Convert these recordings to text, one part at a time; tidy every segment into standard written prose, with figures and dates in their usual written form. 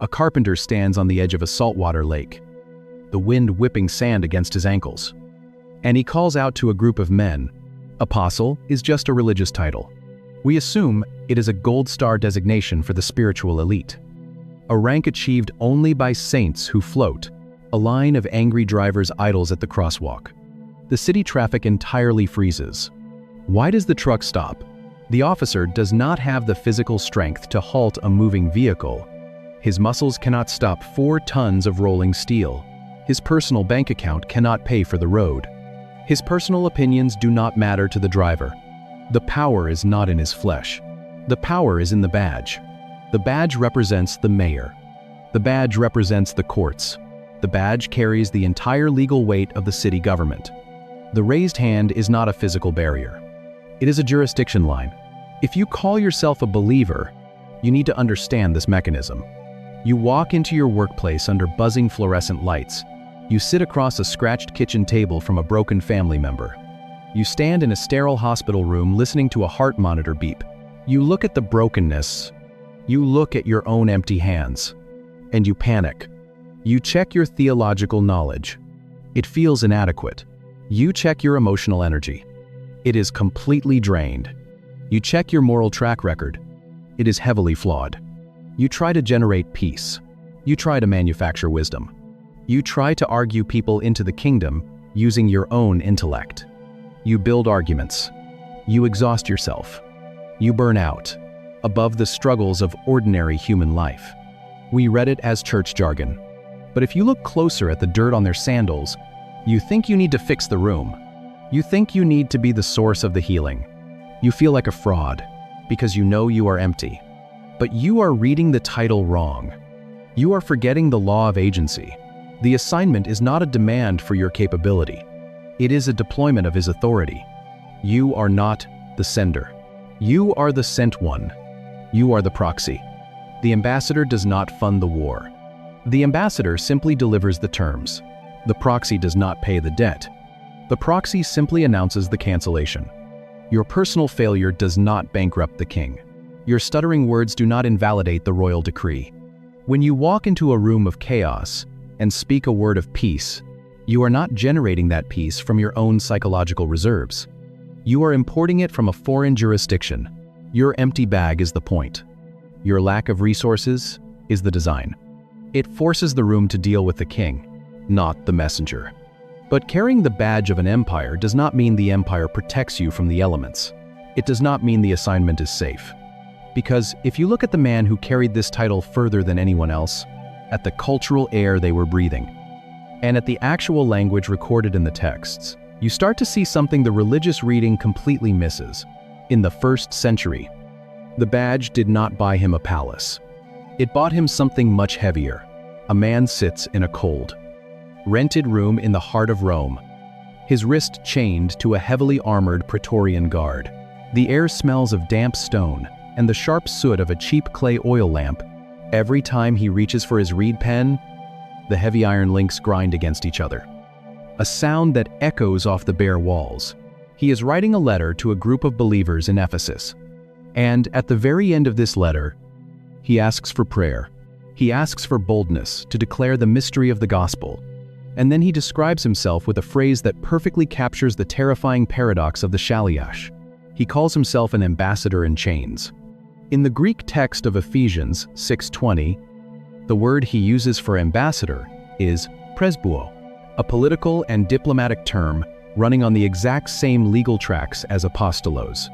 A carpenter stands on the edge of a saltwater lake, the wind whipping sand against his ankles. And he calls out to a group of men. Apostle is just a religious title. We assume it is a gold star designation for the spiritual elite. A rank achieved only by saints who float, a line of angry drivers idles at the crosswalk. The city traffic entirely freezes. Why does the truck stop? The officer does not have the physical strength to halt a moving vehicle. His muscles cannot stop 4 tons of rolling steel. His personal bank account cannot pay for the road. His personal opinions do not matter to the driver. The power is not in his flesh. The power is in the badge. The badge represents the mayor. The badge represents the courts. The badge carries the entire legal weight of the city government. The raised hand is not a physical barrier. It is a jurisdiction line. If you call yourself a believer, you need to understand this mechanism. You walk into your workplace under buzzing fluorescent lights. You sit across a scratched kitchen table from a broken family member. You stand in a sterile hospital room listening to a heart monitor beep. You look at the brokenness. You look at your own empty hands. And you panic. You check your theological knowledge. It feels inadequate. You check your emotional energy. It is completely drained. You check your moral track record. It is heavily flawed. You try to generate peace. You try to manufacture wisdom. You try to argue people into the kingdom using your own intellect. You build arguments. You exhaust yourself. You burn out, above the struggles of ordinary human life. We read it as church jargon. But if you look closer at the dirt on their sandals, you think you need to fix the room. You think you need to be the source of the healing. You feel like a fraud, because you know you are empty. But you are reading the title wrong. You are forgetting the law of agency. The assignment is not a demand for your capability. It is a deployment of his authority. You are not the sender. You are the sent one. You are the proxy. The ambassador does not fund the war. The ambassador simply delivers the terms. The proxy does not pay the debt. The proxy simply announces the cancellation. Your personal failure does not bankrupt the king. Your stuttering words do not invalidate the royal decree. When you walk into a room of chaos and speak a word of peace, you are not generating that peace from your own psychological reserves. You are importing it from a foreign jurisdiction. Your empty bag is the point. Your lack of resources is the design. It forces the room to deal with the king, not the messenger. But carrying the badge of an empire does not mean the empire protects you from the elements. It does not mean the assignment is safe. Because if you look at the man who carried this title further than anyone else, at the cultural air they were breathing, and at the actual language recorded in the texts, you start to see something the religious reading completely misses. In the 1st century, the badge did not buy him a palace. It bought him something much heavier. A man sits in a cold, rented room in the heart of Rome, his wrist chained to a heavily armored Praetorian guard. The air smells of damp stone and the sharp soot of a cheap clay oil lamp. Every time he reaches for his reed pen, the heavy iron links grind against each other. A sound that echoes off the bare walls. He is writing a letter to a group of believers in Ephesus. And at the very end of this letter, he asks for prayer. He asks for boldness to declare the mystery of the gospel. And then he describes himself with a phrase that perfectly captures the terrifying paradox of the shaliach. He calls himself an ambassador in chains. In the Greek text of Ephesians 6:20, the word he uses for ambassador is presbuo, a political and diplomatic term running on the exact same legal tracks as apostolos,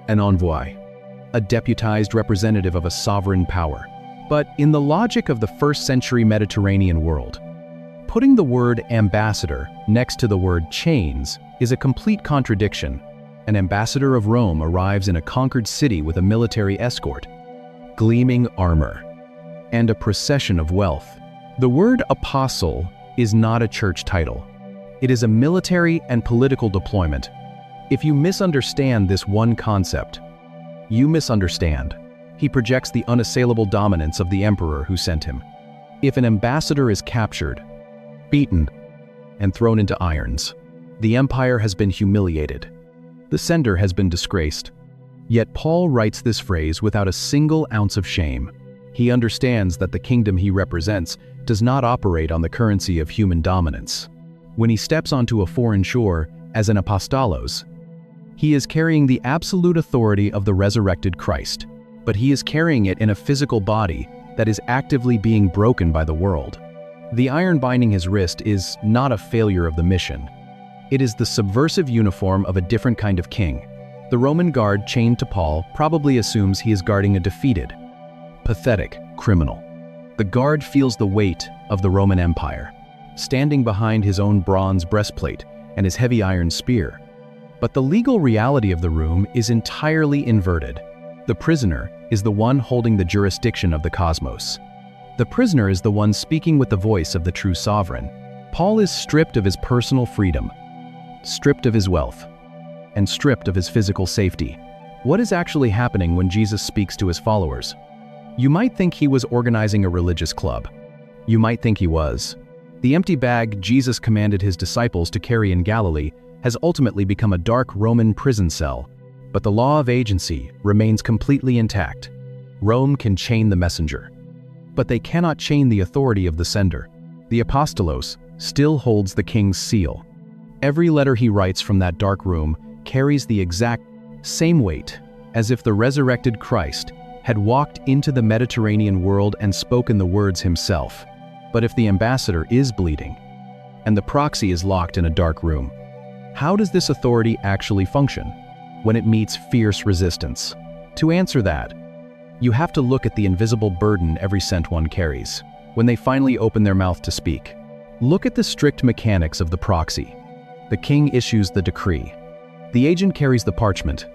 an envoy, a deputized representative of a sovereign power. But in the logic of the 1st century Mediterranean world, putting the word ambassador next to the word chains is a complete contradiction. An ambassador of Rome arrives in a conquered city with a military escort, gleaming armor, and a procession of wealth. The word apostle is not a church title. It is a military and political deployment. If you misunderstand this one concept, you misunderstand. He projects the unassailable dominance of the emperor who sent him. If an ambassador is captured, beaten, and thrown into irons, the empire has been humiliated. The sender has been disgraced. Yet Paul writes this phrase without a single ounce of shame. He understands that the kingdom he represents does not operate on the currency of human dominance. When he steps onto a foreign shore as an Apostolos, he is carrying the absolute authority of the resurrected Christ, but he is carrying it in a physical body that is actively being broken by the world. The iron binding his wrist is not a failure of the mission. It is the subversive uniform of a different kind of king. The Roman guard chained to Paul probably assumes he is guarding a defeated, pathetic criminal. The guard feels the weight of the Roman Empire, standing behind his own bronze breastplate and his heavy iron spear. But the legal reality of the room is entirely inverted. The prisoner is the one holding the jurisdiction of the cosmos. The prisoner is the one speaking with the voice of the true sovereign. Paul is stripped of his personal freedom, stripped of his wealth, and stripped of his physical safety. What is actually happening when Jesus speaks to his followers? You might think he was organizing a religious club. You might think he was. The empty bag Jesus commanded his disciples to carry in Galilee has ultimately become a dark Roman prison cell, but the law of agency remains completely intact. Rome can chain the messenger, but they cannot chain the authority of the sender. The Apostolos still holds the king's seal. Every letter he writes from that dark room carries the exact same weight as if the resurrected Christ had walked into the Mediterranean world and spoken the words himself. But if the ambassador is bleeding, and the proxy is locked in a dark room, how does this authority actually function when it meets fierce resistance? To answer that, you have to look at the invisible burden every sent one carries when they finally open their mouth to speak. Look at the strict mechanics of the proxy. The king issues the decree. The agent carries the parchment.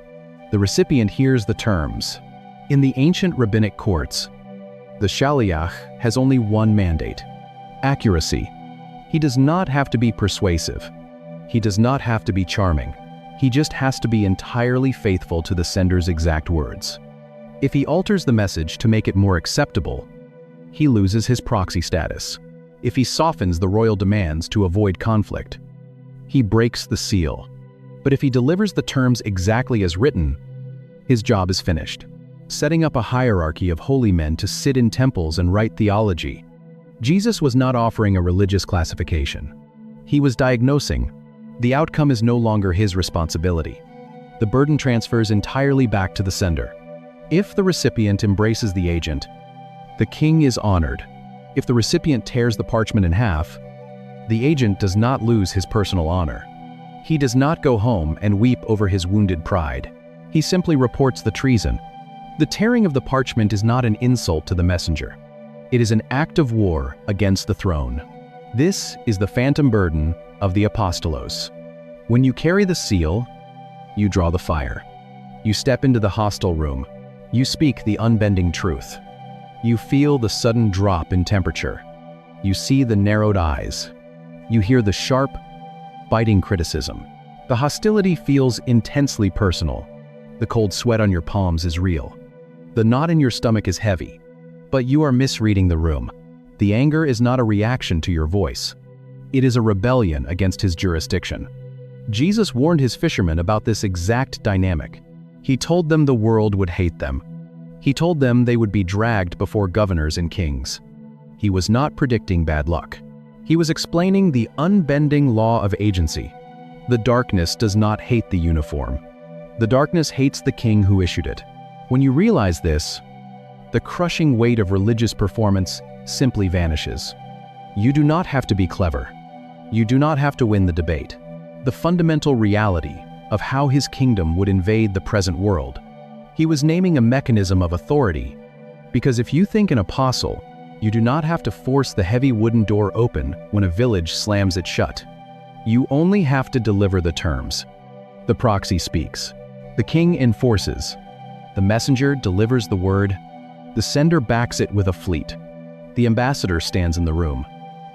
The recipient hears the terms. In the ancient rabbinic courts, the shaliach has only one mandate: accuracy. He does not have to be persuasive. He does not have to be charming. He just has to be entirely faithful to the sender's exact words. If he alters the message to make it more acceptable, he loses his proxy status. If he softens the royal demands to avoid conflict, he breaks the seal. But if he delivers the terms exactly as written, his job is finished. Setting up a hierarchy of holy men to sit in temples and write theology, Jesus was not offering a religious classification. He was diagnosing. The outcome is no longer his responsibility. The burden transfers entirely back to the sender. If the recipient embraces the agent, the king is honored. If the recipient tears the parchment in half, the agent does not lose his personal honor. He does not go home and weep over his wounded pride. He simply reports the treason. The tearing of the parchment is not an insult to the messenger. It is an act of war against the throne. This is the phantom burden of the Apostolos. When you carry the seal, you draw the fire. You step into the hostile room. You speak the unbending truth. You feel the sudden drop in temperature. You see the narrowed eyes. You hear the sharp, biting criticism. The hostility feels intensely personal. The cold sweat on your palms is real. The knot in your stomach is heavy. But you are misreading the room. The anger is not a reaction to your voice. It is a rebellion against his jurisdiction. Jesus warned his fishermen about this exact dynamic. He told them the world would hate them. He told them they would be dragged before governors and kings. He was not predicting bad luck. He was explaining the unbending law of agency. The darkness does not hate the uniform. The darkness hates the king who issued it. When you realize this, the crushing weight of religious performance simply vanishes. You do not have to be clever. You do not have to win the debate. The fundamental reality of how his kingdom would invade the present world. He was naming a mechanism of authority, because if you think an apostle, you do not have to force the heavy wooden door open when a village slams it shut. You only have to deliver the terms. The proxy speaks. The king enforces. The messenger delivers the word. The sender backs it with a fleet. The ambassador stands in the room.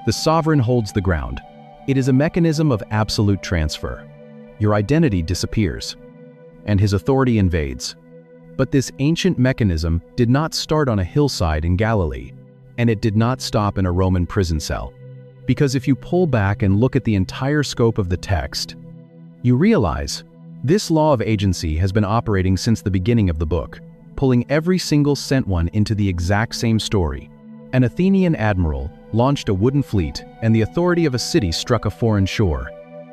The sovereign holds the ground. It is a mechanism of absolute transfer. Your identity disappears, and his authority invades. But this ancient mechanism did not start on a hillside in Galilee, and it did not stop in a Roman prison cell. Because if you pull back and look at the entire scope of the text, you realize this law of agency has been operating since the beginning of the book. pulling every single sent one into the exact same story. An Athenian admiral launched a wooden fleet, and the authority of a city struck a foreign shore.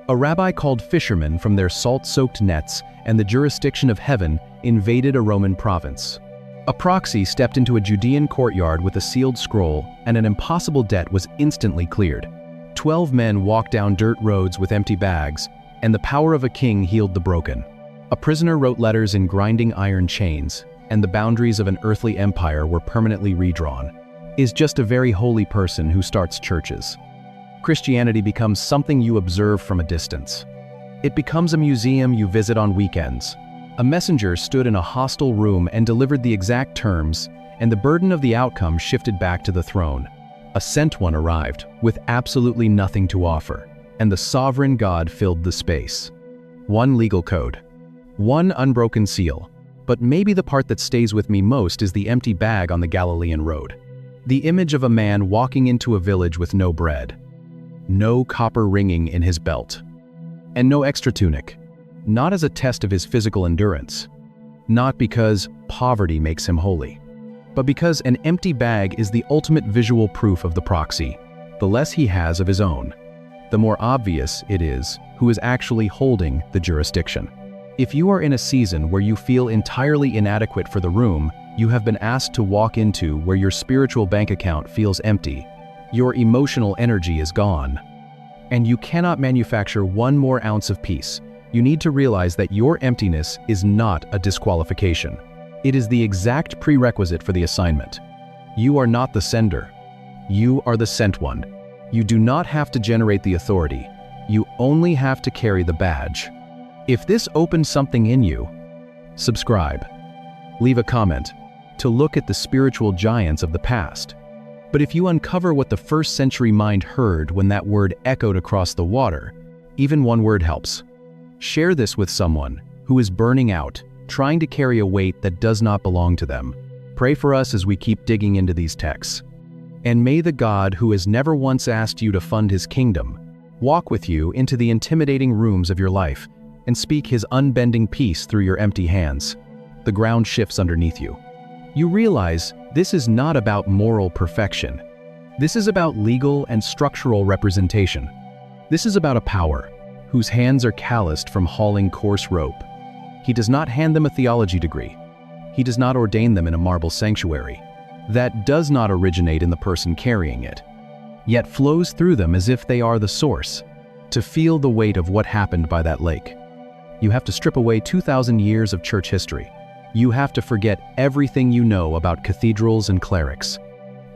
A rabbi called fishermen from their salt-soaked nets, and the jurisdiction of heaven invaded a Roman province. A proxy stepped into a Judean courtyard with a sealed scroll, and an impossible debt was instantly cleared. 12 men walked down dirt roads with empty bags, and the power of a king healed the broken. A prisoner wrote letters in grinding iron chains, and the boundaries of an earthly empire were permanently redrawn. Is just a very holy person who starts churches. Christianity becomes something you observe from a distance. It becomes a museum you visit on weekends. A messenger stood in a hostile room and delivered the exact terms, and the burden of the outcome shifted back to the throne. A sent one arrived, with absolutely nothing to offer, and the sovereign God filled the space. One legal code. One unbroken seal. But maybe the part that stays with me most is the empty bag on the Galilean road. The image of a man walking into a village with no bread. No copper ringing in his belt. And no extra tunic. Not as a test of his physical endurance. Not because poverty makes him holy. But because an empty bag is the ultimate visual proof of the proxy. The less he has of his own, the more obvious it is who is actually holding the jurisdiction. If you are in a season where you feel entirely inadequate for the room you have been asked to walk into, where your spiritual bank account feels empty, your emotional energy is gone, and you cannot manufacture one more ounce of peace, you need to realize that your emptiness is not a disqualification. It is the exact prerequisite for the assignment. You are not the sender. You are the sent one. You do not have to generate the authority. You only have to carry the badge. If this opens something in you, subscribe. Leave a comment to look at the spiritual giants of the past. But if you uncover what the first century mind heard when that word echoed across the water, even one word helps. Share this with someone who is burning out, trying to carry a weight that does not belong to them. Pray for us as we keep digging into these texts. And may the God who has never once asked you to fund his kingdom walk with you into the intimidating rooms of your life and speak his unbending peace through your empty hands. The ground shifts underneath you. You realize this is not about moral perfection. This is about legal and structural representation. This is about a power whose hands are calloused from hauling coarse rope. He does not hand them a theology degree. He does not ordain them in a marble sanctuary. That does not originate in the person carrying it, yet flows through them as if they are the source. To feel the weight of what happened by that lake, you have to strip away 2,000 years of church history. You have to forget everything you know about cathedrals and clerics.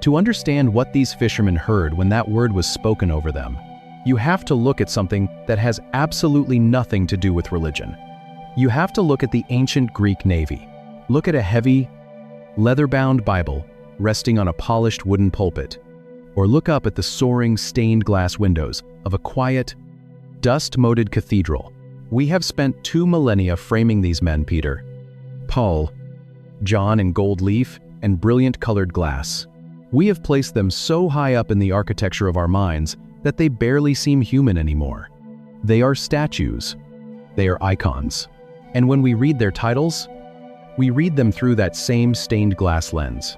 To understand what these fishermen heard when that word was spoken over them, you have to look at something that has absolutely nothing to do with religion. You have to look at the ancient Greek navy. Look at a heavy, leather-bound Bible resting on a polished wooden pulpit, or look up at the soaring stained glass windows of a quiet, dust-moted cathedral. We have spent 2 millennia framing these men, Peter, Paul, John in gold leaf and brilliant colored glass. We have placed them so high up in the architecture of our minds that they barely seem human anymore. They are statues. They are icons. And when we read their titles, we read them through that same stained glass lens.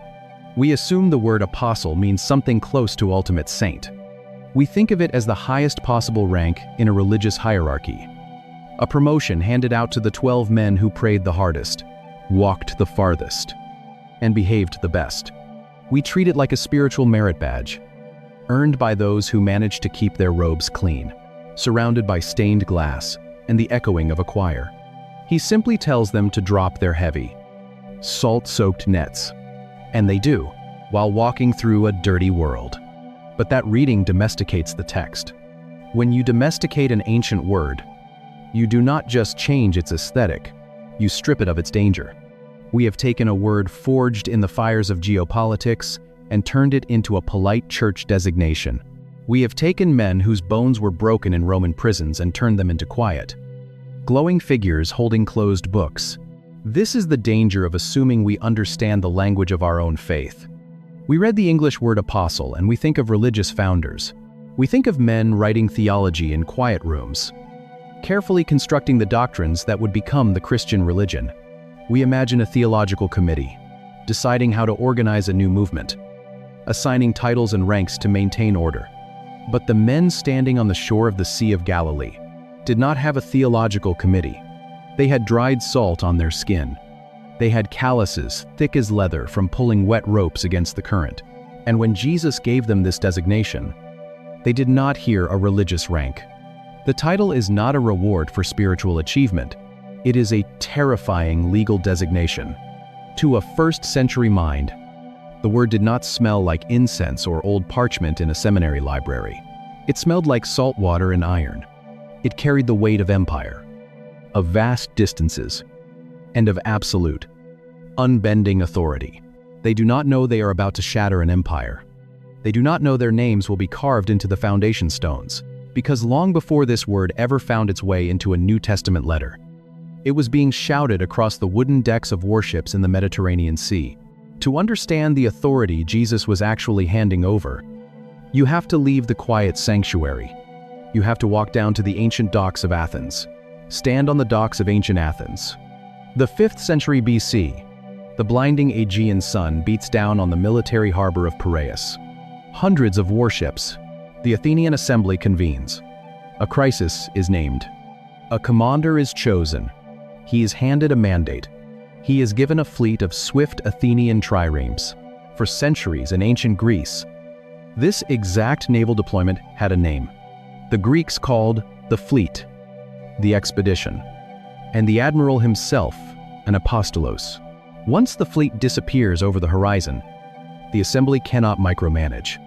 We assume the word apostle means something close to ultimate saint. We think of it as the highest possible rank in a religious hierarchy. A promotion handed out to the 12 men who prayed the hardest, walked the farthest, and behaved the best. We treat it like a spiritual merit badge, earned by those who managed to keep their robes clean, surrounded by stained glass and the echoing of a choir. He simply tells them to drop their heavy, salt-soaked nets. And they do, while walking through a dirty world. But that reading domesticates the text. When you domesticate an ancient word, you do not just change its aesthetic, you strip it of its danger. We have taken a word forged in the fires of geopolitics and turned it into a polite church designation. We have taken men whose bones were broken in Roman prisons and turned them into quiet, glowing figures holding closed books. This is the danger of assuming we understand the language of our own faith. We read the English word apostle and we think of religious founders. We think of men writing theology in quiet rooms, carefully constructing the doctrines that would become the Christian religion. We imagine a theological committee, deciding how to organize a new movement, assigning titles and ranks to maintain order. But the men standing on the shore of the Sea of Galilee did not have a theological committee. They had dried salt on their skin. They had calluses thick as leather from pulling wet ropes against the current. And when Jesus gave them this designation, they did not hear a religious rank. The title is not a reward for spiritual achievement. It is a terrifying legal designation. To a first-century mind, the word did not smell like incense or old parchment in a seminary library. It smelled like salt water and iron. It carried the weight of empire, of vast distances, and of absolute, unbending authority. They do not know they are about to shatter an empire. They do not know their names will be carved into the foundation stones, because long before this word ever found its way into a New Testament letter, it was being shouted across the wooden decks of warships in the Mediterranean Sea. To understand the authority Jesus was actually handing over, you have to leave the quiet sanctuary. You have to walk down to the ancient docks of Athens. Stand on the docks of ancient Athens. The 5th century BC, the blinding Aegean sun beats down on the military harbor of Piraeus. Hundreds of warships. The Athenian assembly convenes. A crisis is named. A commander is chosen. He is handed a mandate. He is given a fleet of swift Athenian triremes. For centuries in ancient Greece, this exact naval deployment had a name. The Greeks called the fleet, the expedition, and the admiral himself, an apostolos. Once the fleet disappears over the horizon, the assembly cannot micromanage.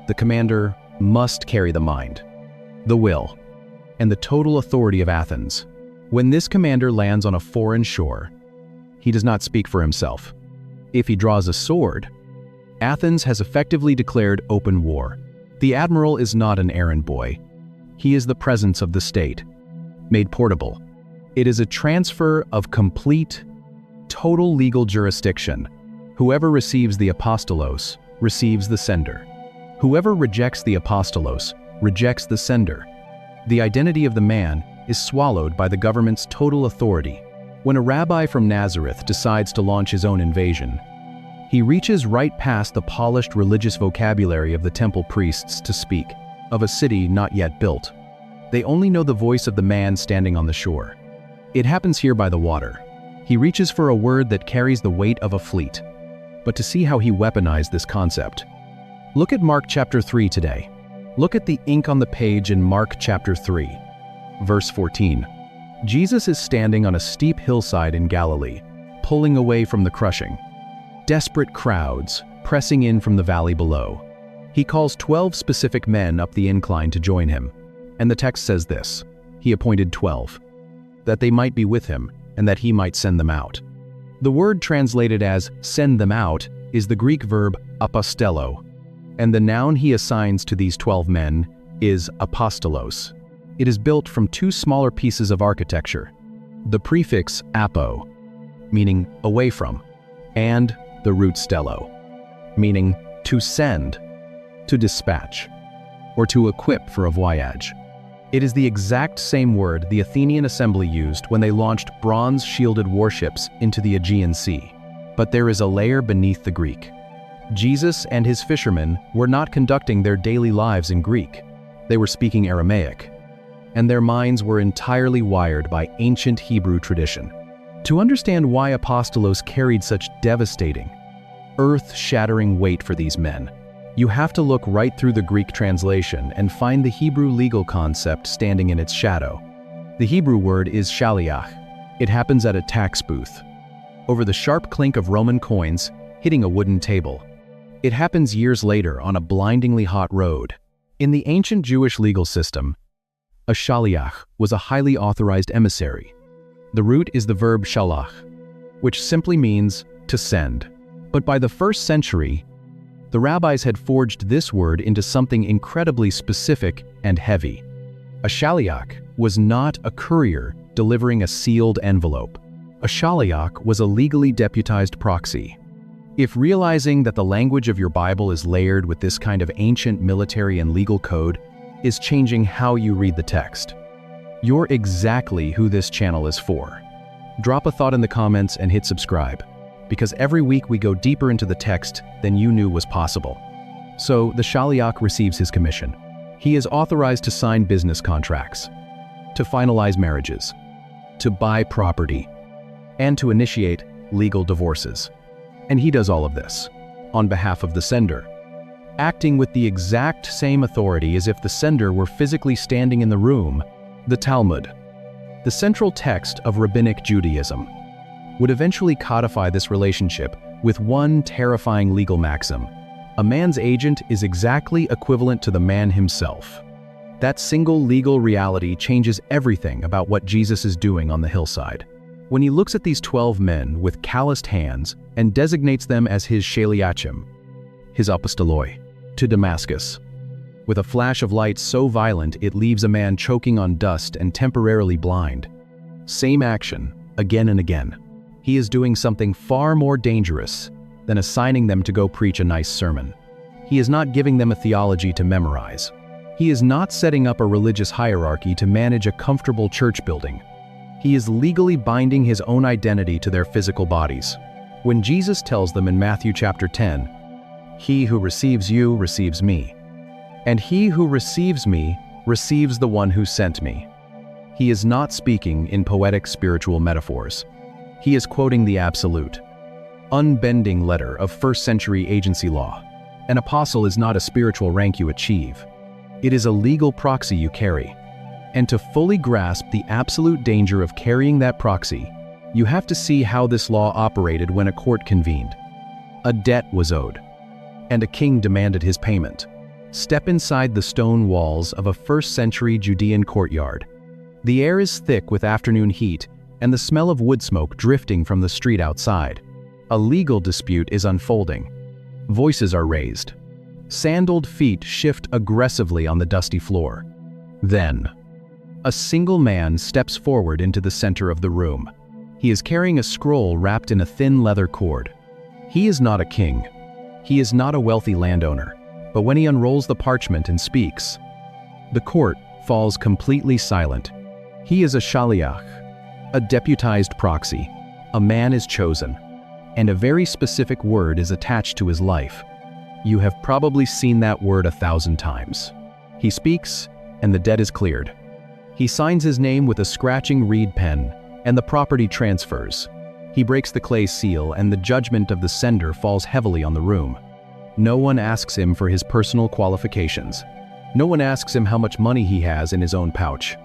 The commander must carry the mind, the will, and the total authority of Athens. When this commander lands on a foreign shore, he does not speak for himself. If he draws a sword, Athens has effectively declared open war. The admiral is not an errand boy. He is the presence of the state, made portable. It is a transfer of complete, total legal jurisdiction. Whoever receives the apostolos receives the sender. Whoever rejects the apostolos rejects the sender. The identity of the man is swallowed by the government's total authority. When a rabbi from Nazareth decides to launch his own invasion, he reaches right past the polished religious vocabulary of the temple priests to speak of a city not yet built. They only know the voice of the man standing on the shore. It happens here by the water. He reaches for a word that carries the weight of a fleet. But to see how he weaponized this concept, look at Mark chapter 3 today. Look at the ink on the page in Mark chapter 3, verse 14. Jesus is standing on a steep hillside in Galilee, pulling away from the crushing. Desperate crowds pressing in from the valley below. He calls 12 specific men up the incline to join him. And the text says this: He appointed 12, that they might be with him, and that he might send them out. The word translated as send them out is the Greek verb apostello, and the noun he assigns to these 12 men is apostolos. It is built from two smaller pieces of architecture: the prefix apo, meaning away from, and the root stello, meaning to send, to dispatch, or to equip for a voyage. It is the exact same word the Athenian assembly used when they launched bronze-shielded warships into the Aegean Sea. But there is a layer beneath the Greek. Jesus and his fishermen were not conducting their daily lives in Greek. They were speaking Aramaic, and their minds were entirely wired by ancient Hebrew tradition. To understand why apostolos carried such devastating, earth-shattering weight for these men, you have to look right through the Greek translation and find the Hebrew legal concept standing in its shadow. The Hebrew word is shaliach. It happens at a tax booth, over the sharp clink of Roman coins hitting a wooden table. It happens years later on a blindingly hot road. In the ancient Jewish legal system, a shaliach was a highly authorized emissary. The root is the verb shalach, which simply means to send. But by the 1st century, the rabbis had forged this word into something incredibly specific and heavy. A shaliach was not a courier delivering a sealed envelope. A shaliach was a legally deputized proxy. If realizing that the language of your Bible is layered with this kind of ancient military and legal code is changing how you read the text, you're exactly who this channel is for. Drop a thought in the comments and hit subscribe, because every week we go deeper into the text than you knew was possible. So, the Shaliach receives his commission. He is authorized to sign business contracts, to finalize marriages, to buy property, and to initiate legal divorces. And he does all of this on behalf of the sender, acting with the exact same authority as if the sender were physically standing in the room. The Talmud, the central text of Rabbinic Judaism, would eventually codify this relationship with one terrifying legal maxim: a man's agent is exactly equivalent to the man himself. That single legal reality changes everything about what Jesus is doing on the hillside. When he looks at these 12 men with calloused hands and designates them as his Shaliachim, his Apostoloi, to Damascus, with a flash of light so violent it leaves a man choking on dust and temporarily blind. Same action, again and again. He is doing something far more dangerous than assigning them to go preach a nice sermon. He is not giving them a theology to memorize. He is not setting up a religious hierarchy to manage a comfortable church building. He is legally binding his own identity to their physical bodies. When Jesus tells them in Matthew chapter 10, "He who receives you receives me, and he who receives me receives the one who sent me," he is not speaking in poetic spiritual metaphors. He is quoting the absolute, unbending letter of first-century agency law. An apostle is not a spiritual rank you achieve. It is a legal proxy you carry. And to fully grasp the absolute danger of carrying that proxy, you have to see how this law operated when a court convened. A debt was owed, and a king demanded his payment. Step inside the stone walls of a first-century Judean courtyard. The air is thick with afternoon heat and the smell of wood smoke drifting from the street outside. A legal dispute is unfolding. Voices are raised. Sandaled feet shift aggressively on the dusty floor. Then, a single man steps forward into the center of the room. He is carrying a scroll wrapped in a thin leather cord. He is not a king. He is not a wealthy landowner. But when he unrolls the parchment and speaks, the court falls completely silent. He is a Shaliach, a deputized proxy. A man is chosen, and a very specific word is attached to his life. You have probably seen that word 1,000 times. He speaks, and the debt is cleared. He signs his name with a scratching reed pen, and the property transfers. He breaks the clay seal, and the judgment of the sender falls heavily on the room. No one asks him for his personal qualifications. No one asks him how much money he has in his own pouch.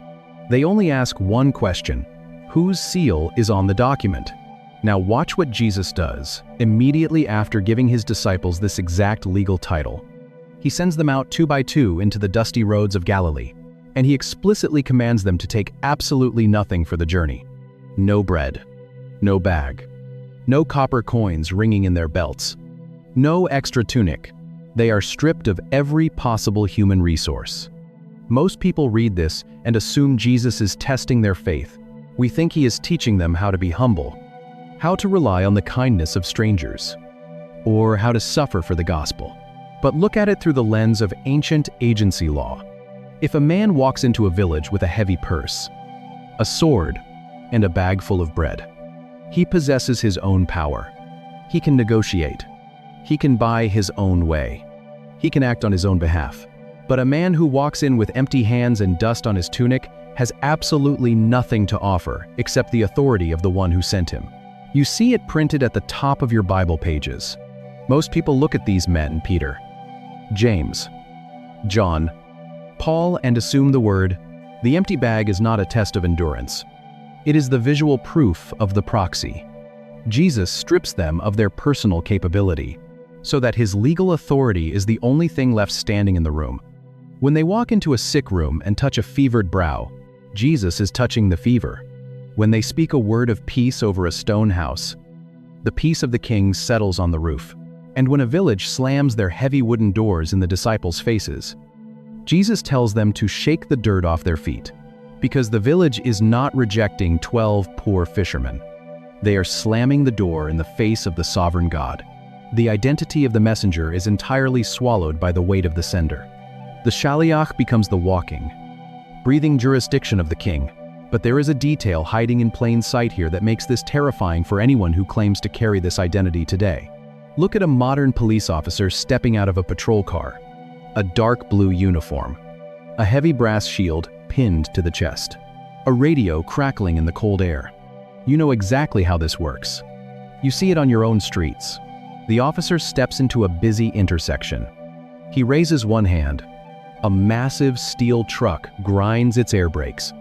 They only ask one question: whose seal is on the document? Now watch what Jesus does immediately after giving his disciples this exact legal title. He sends them out 2 by 2 into the dusty roads of Galilee, and he explicitly commands them to take absolutely nothing for the journey. No bread, no bag, no copper coins ringing in their belts, no extra tunic. They are stripped of every possible human resource. Most people read this and assume Jesus is testing their faith. We think he is teaching them how to be humble, how to rely on the kindness of strangers, or how to suffer for the gospel. But look at it through the lens of ancient agency law. If a man walks into a village with a heavy purse, a sword, and a bag full of bread, he possesses his own power. He can negotiate. He can buy his own way. He can act on his own behalf. But a man who walks in with empty hands and dust on his tunic has absolutely nothing to offer except the authority of the one who sent him. You see it printed at the top of your Bible pages. Most people look at these men, Peter, James, John, Paul, and assume the word. The empty bag is not a test of endurance. It is the visual proof of the proxy. Jesus strips them of their personal capability, so that his legal authority is the only thing left standing in the room. When they walk into a sick room and touch a fevered brow, Jesus is touching the fever. When they speak a word of peace over a stone house, the peace of the king settles on the roof. And when a village slams their heavy wooden doors in the disciples' faces, Jesus tells them to shake the dirt off their feet, because the village is not rejecting 12 poor fishermen. They are slamming the door in the face of the sovereign God. The identity of the messenger is entirely swallowed by the weight of the sender. The Shaliach becomes the walking, breathing jurisdiction of the king, But there is a detail hiding in plain sight here that makes this terrifying for anyone who claims to carry this identity today. Look at a modern police officer stepping out of a patrol car. A dark blue uniform. A heavy brass shield pinned to the chest. A radio crackling in the cold air. You know exactly how this works. You see it on your own streets. The officer steps into a busy intersection. He raises one hand. A massive steel truck grinds its air brakes,